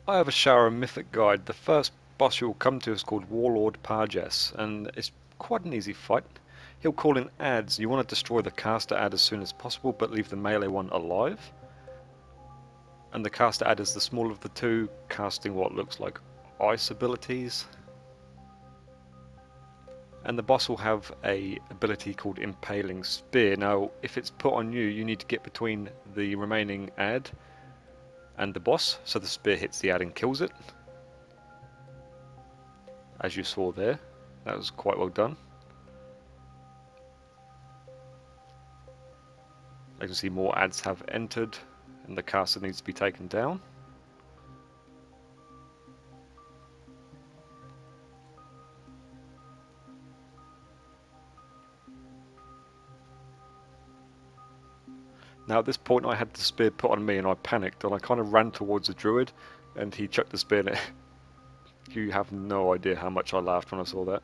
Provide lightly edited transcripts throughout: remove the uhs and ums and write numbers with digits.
I have a shower Mythic guide. The first boss you'll come to is called Warlord Parjesh, and it's quite an easy fight. He'll call in adds. You want to destroy the caster ad as soon as possible, but leave the melee one alive. And the caster ad is the smaller of the two, casting what looks like ice abilities. And the boss will have a ability called Impaling Spear. Now, if it's put on you, you need to get between the remaining ad and the boss, so the spear hits the ad and kills it. As you saw there, that was quite well done. I can see more ads have entered, and the caster needs to be taken down. Now at this point I had the spear put on me and I panicked and I kind of ran towards the druid and he chucked the spear in it. You have no idea how much I laughed when I saw that.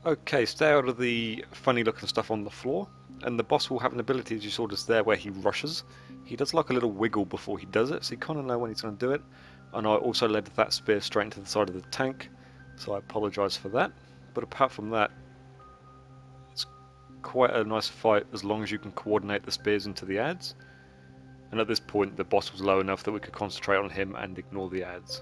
Okay, stay out of the funny looking stuff on the floor, and the boss will have an ability, as you saw just there, where he rushes. He does like a little wiggle before he does it, so you kind of know when he's going to do it. And I also led that spear straight into the side of the tank, so I apologise for that. But apart from that, it's quite a nice fight as long as you can coordinate the spears into the ads. And at this point the boss was low enough that we could concentrate on him and ignore the ads.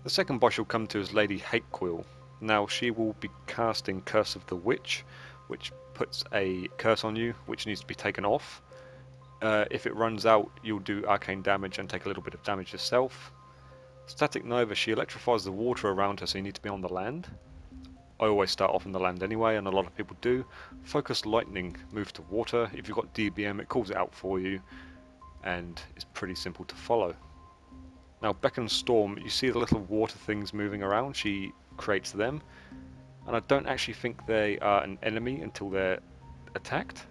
The second boss you'll come to is Lady Hatecoil. Now she will be casting Curse of the Witch, which puts a curse on you, which needs to be taken off. If it runs out, you'll do arcane damage and take a little bit of damage yourself. Static Nova, she electrifies the water around her, so you need to be on the land. I always start off on the land anyway, and a lot of people do. Focus Lightning, move to water. If you've got DBM, it calls it out for you, and it's pretty simple to follow. Now Beckon Storm, you see the little water things moving around, she creates them, and I don't actually think they are an enemy until they're attacked.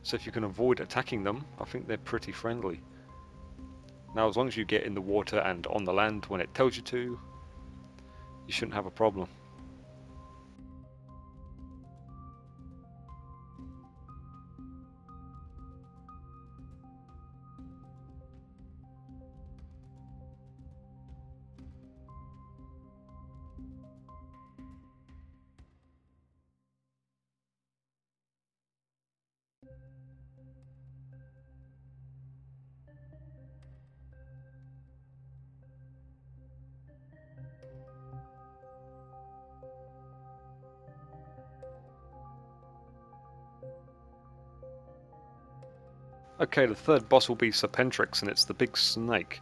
So if you can avoid attacking them, I think they're pretty friendly. Now as long as you get in the water and on the land when it tells you to, you shouldn't have a problem. Okay, the third boss will be Serpentrix, and it's the big snake.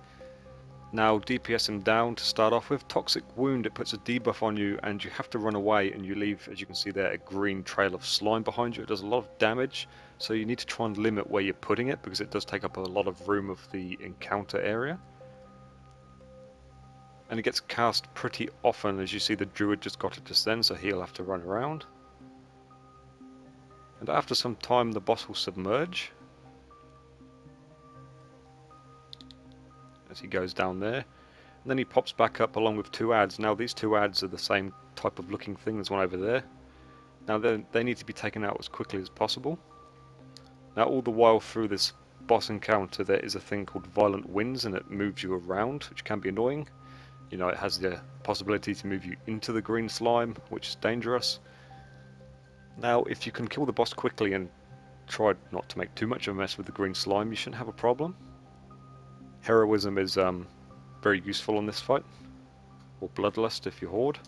Now DPS him down to start off with. Toxic Wound, it puts a debuff on you and you have to run away, and you leave, as you can see there, a green trail of slime behind you. It does a lot of damage, so you need to try and limit where you're putting it because it does take up a lot of room of the encounter area. And it gets cast pretty often, as you see the druid just got it just then, so he'll have to run around. And after some time the boss will submerge as he goes down there, and then he pops back up along with two ads. Now these two ads are the same type of looking thing as one over there. Now they need to be taken out as quickly as possible. Now all the while through this boss encounter there is a thing called Violent Winds, and it moves you around, which can be annoying. You know, it has the possibility to move you into the green slime, which is dangerous. Now if you can kill the boss quickly and try not to make too much of a mess with the green slime, you shouldn't have a problem. Heroism is very useful in this fight, or Bloodlust if you hoard.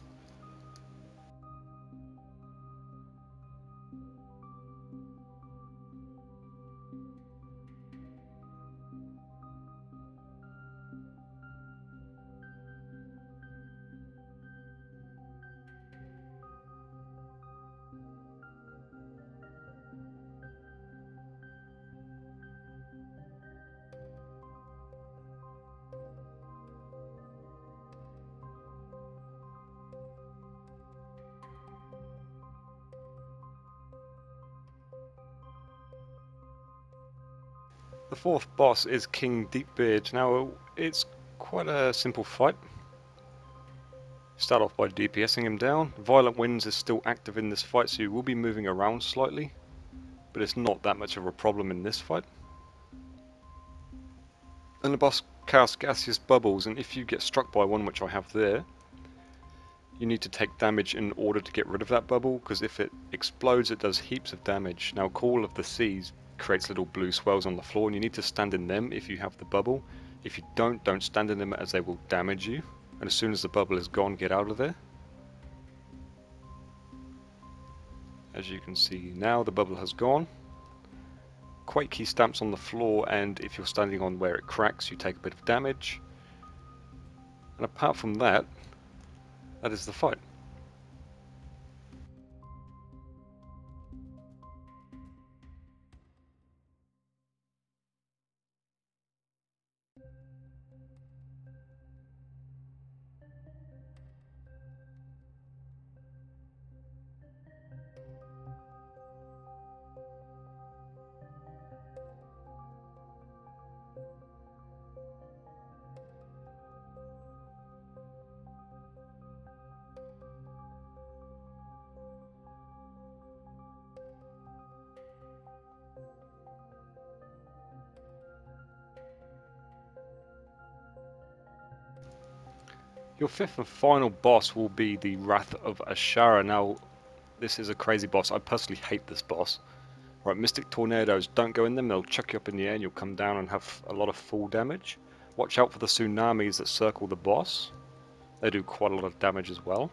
The fourth boss is King Deepbeard. Now, it's quite a simple fight. Start off by DPSing him down. Violent Winds is still active in this fight, so you will be moving around slightly, but it's not that much of a problem in this fight. And the boss casts gaseous bubbles, and if you get struck by one, which I have there, you need to take damage in order to get rid of that bubble, because if it explodes it does heaps of damage. Now Call of the Seas creates little blue swells on the floor, and you need to stand in them if you have the bubble. If you don't stand in them, as they will damage you, and as soon as the bubble is gone, get out of there. As you can see now, the bubble has gone. Quake key stamps on the floor, and if you're standing on where it cracks, you take a bit of damage. And apart from that, that is the fight. Your fifth and final boss will be the Wrath of Azshara. Now, this is a crazy boss. I personally hate this boss. Right, Mystic Tornadoes, don't go in them, they'll chuck you up in the air and you'll come down and have a lot of full damage. Watch out for the tsunamis that circle the boss. They do quite a lot of damage as well.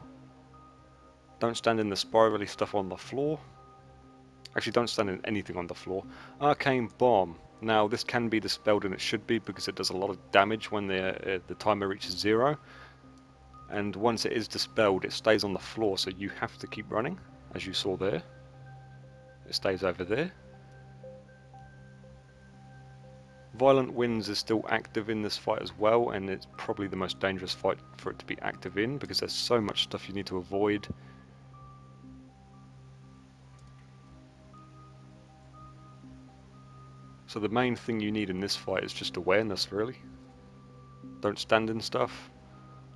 Don't stand in the spirally stuff on the floor. Actually, don't stand in anything on the floor. Arcane Bomb. Now, this can be dispelled, and it should be, because it does a lot of damage when the timer reaches 0. And once it is dispelled, it stays on the floor, so you have to keep running, as you saw there. It stays over there. Violent Winds is still active in this fight as well, and it's probably the most dangerous fight for it to be active in, because there's so much stuff you need to avoid. So the main thing you need in this fight is just awareness, really. Don't stand in stuff.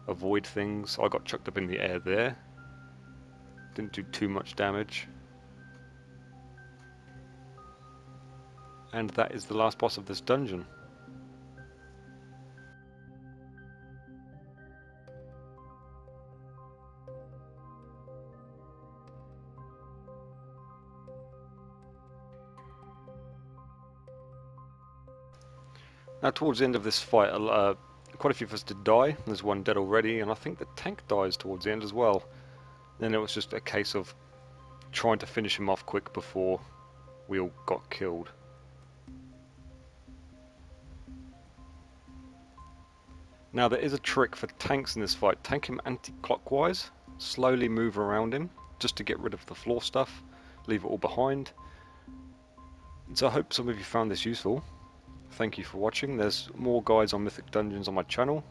Avoid things. I got chucked up in the air there. Didn't do too much damage. And that is the last boss of this dungeon. Now towards the end of this fight, quite a few of us did die. There's one dead already, and I think the tank dies towards the end as well. Then it was just a case of trying to finish him off quick before we all got killed. Now there is a trick for tanks in this fight. Tank him anti-clockwise, slowly move around him, just to get rid of the floor stuff, leave it all behind. So I hope some of you found this useful. Thank you for watching. There's more guides on Mythic dungeons on my channel.